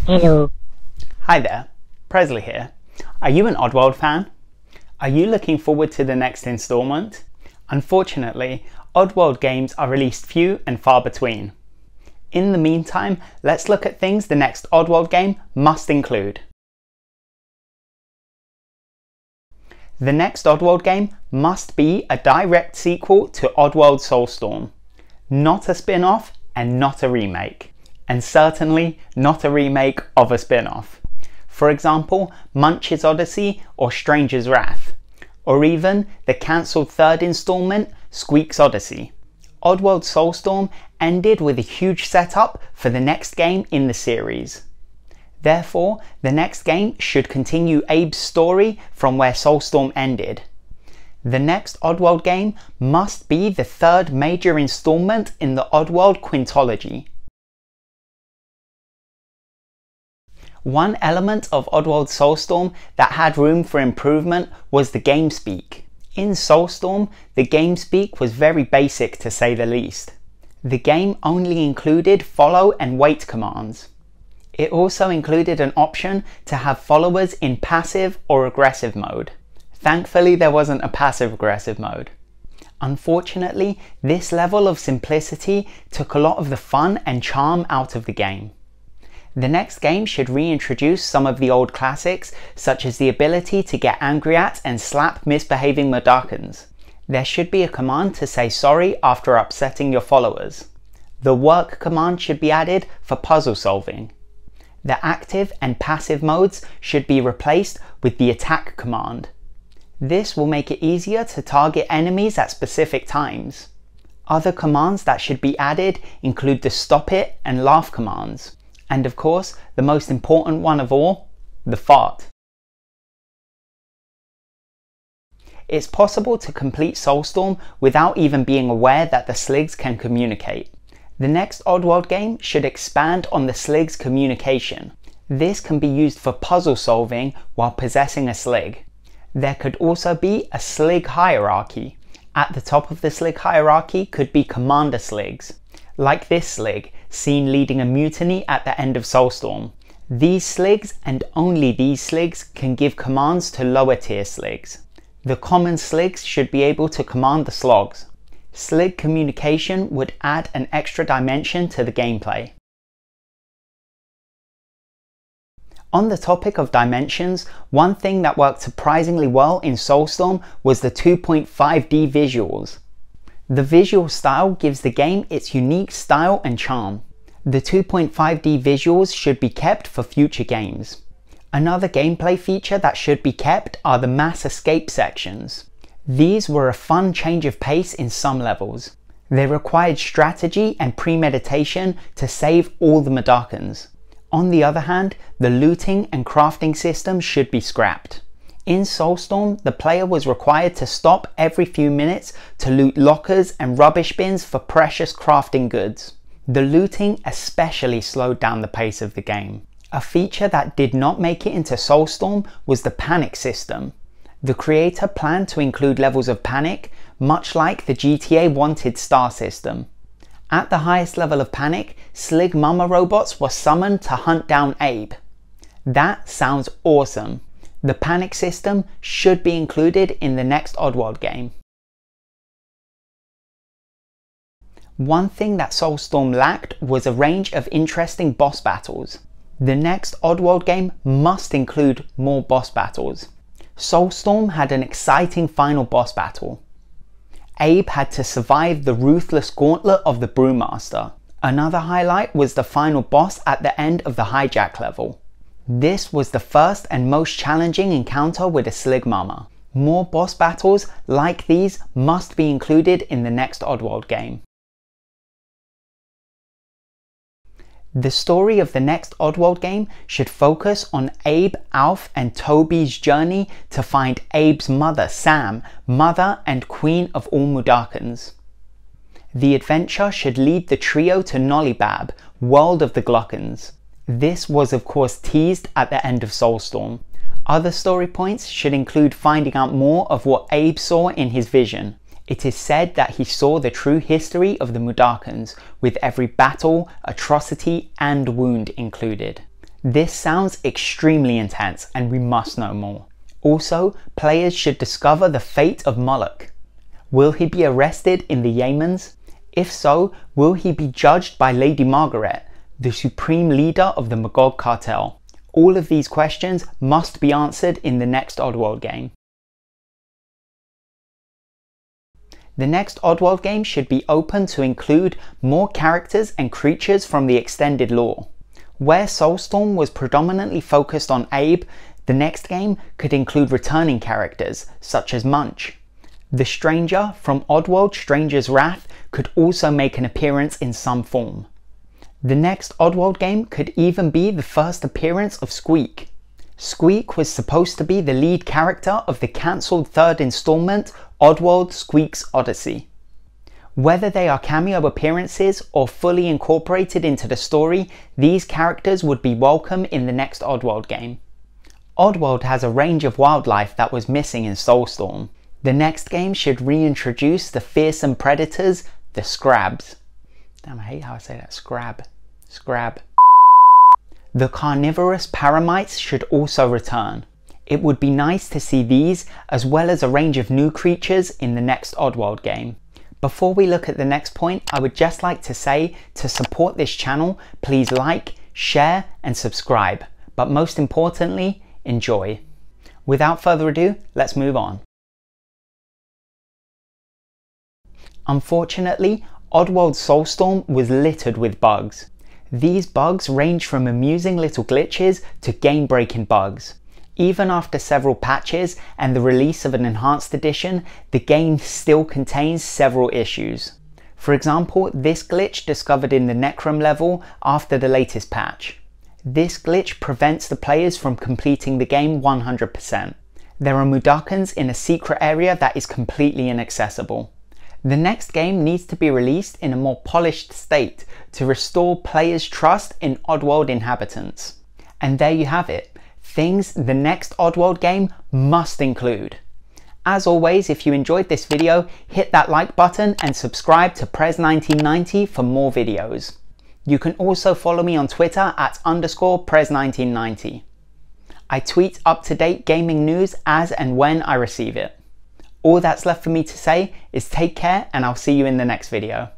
Hello. Hi there, Presley here. Are you an Oddworld fan? Are you looking forward to the next installment? Unfortunately, Oddworld games are released few and far between. In the meantime, let's look at things the next Oddworld game must include. The next Oddworld game must be a direct sequel to Oddworld Soulstorm. Not a spin-off and not a remake. And certainly not a remake of a spin-off. For example, Munch's Odyssey or Stranger's Wrath. Or even the cancelled third installment, Squeak's Odyssey. Oddworld Soulstorm ended with a huge setup for the next game in the series. Therefore, the next game should continue Abe's story from where Soulstorm ended. The next Oddworld game must be the third major installment in the Oddworld quintology. One element of Oddworld Soulstorm that had room for improvement was the Gamespeak. In Soulstorm, the Gamespeak was very basic to say the least. The game only included follow and wait commands. It also included an option to have followers in passive or aggressive mode. Thankfully, there wasn't a passive-aggressive mode. Unfortunately, this level of simplicity took a lot of the fun and charm out of the game. The next game should reintroduce some of the old classics, such as the ability to get angry at and slap misbehaving Mudokons. There should be a command to say sorry after upsetting your followers. The work command should be added for puzzle solving. The active and passive modes should be replaced with the attack command. This will make it easier to target enemies at specific times. Other commands that should be added include the stop it and laugh commands. And of course, the most important one of all, the fart. It's possible to complete Soulstorm without even being aware that the Sligs can communicate. The next Oddworld game should expand on the Sligs' communication. This can be used for puzzle solving while possessing a Slig. There could also be a Slig hierarchy. At the top of the Slig hierarchy could be Commander Sligs. Like this Slig, seen leading a mutiny at the end of Soulstorm. These Sligs, and only these Sligs, can give commands to lower tier Sligs. The common Sligs should be able to command the Slogs. Slig communication would add an extra dimension to the gameplay. On the topic of dimensions, one thing that worked surprisingly well in Soulstorm was the 2.5D visuals. The visual style gives the game its unique style and charm. The 2.5D visuals should be kept for future games. Another gameplay feature that should be kept are the mass escape sections. These were a fun change of pace in some levels. They required strategy and premeditation to save all the Mudokons. On the other hand, the looting and crafting system should be scrapped. In Soulstorm, the player was required to stop every few minutes to loot lockers and rubbish bins for precious crafting goods. The looting especially slowed down the pace of the game. A feature that did not make it into Soulstorm was the panic system. The creator planned to include levels of panic, much like the GTA wanted star system. At the highest level of panic, Slig Mama robots were summoned to hunt down Abe. That sounds awesome. The panic system should be included in the next Oddworld game. One thing that Soulstorm lacked was a range of interesting boss battles. The next Oddworld game must include more boss battles. Soulstorm had an exciting final boss battle. Abe had to survive the ruthless gauntlet of the Brewmaster. Another highlight was the final boss at the end of the hijack level. This was the first and most challenging encounter with a Slig Mama. More boss battles like these must be included in the next Oddworld game. The story of the next Oddworld game should focus on Abe, Alf and Toby's journey to find Abe's mother, Sam, mother and queen of all Mudokons. The adventure should lead the trio to Nollibab, world of the Gluckons. This was of course teased at the end of Soulstorm. Other story points should include finding out more of what Abe saw in his vision. It is said that he saw the true history of the Mudokons, with every battle, atrocity and wound included. This sounds extremely intense and we must know more. Also, players should discover the fate of Moloch. Will he be arrested in the Yemens? If so, will he be judged by Lady Margaret, the supreme leader of the Magog cartel? All of these questions must be answered in the next Oddworld game. The next Oddworld game should be open to include more characters and creatures from the extended lore. Where Soulstorm was predominantly focused on Abe, the next game could include returning characters, such as Munch. The Stranger from Oddworld Stranger's Wrath could also make an appearance in some form. The next Oddworld game could even be the first appearance of Squeak. Squeak was supposed to be the lead character of the cancelled third installment, Oddworld Squeak's Odyssey. Whether they are cameo appearances or fully incorporated into the story, these characters would be welcome in the next Oddworld game. Oddworld has a range of wildlife that was missing in Soulstorm. The next game should reintroduce the fearsome predators, the Scrabs. Damn, I hate how I say that. Scrab. The carnivorous paramites should also return. It would be nice to see these, as well as a range of new creatures in the next Oddworld game. Before we look at the next point, I would just like to say, to support this channel, please like, share and subscribe. But most importantly, enjoy. Without further ado, let's move on. Unfortunately, Oddworld Soulstorm was littered with bugs. These bugs range from amusing little glitches to game-breaking bugs. Even after several patches and the release of an enhanced edition, the game still contains several issues. For example, this glitch discovered in the Necrom level after the latest patch. This glitch prevents the players from completing the game 100%. There are Mudokons in a secret area that is completely inaccessible. The next game needs to be released in a more polished state to restore players' trust in Oddworld Inhabitants. And there you have it. Things the next Oddworld game must include. As always, if you enjoyed this video, hit that like button and subscribe to Prez1990 for more videos. You can also follow me on Twitter at _Prez1990. I tweet up-to-date gaming news as and when I receive it. All that's left for me to say is take care and I'll see you in the next video.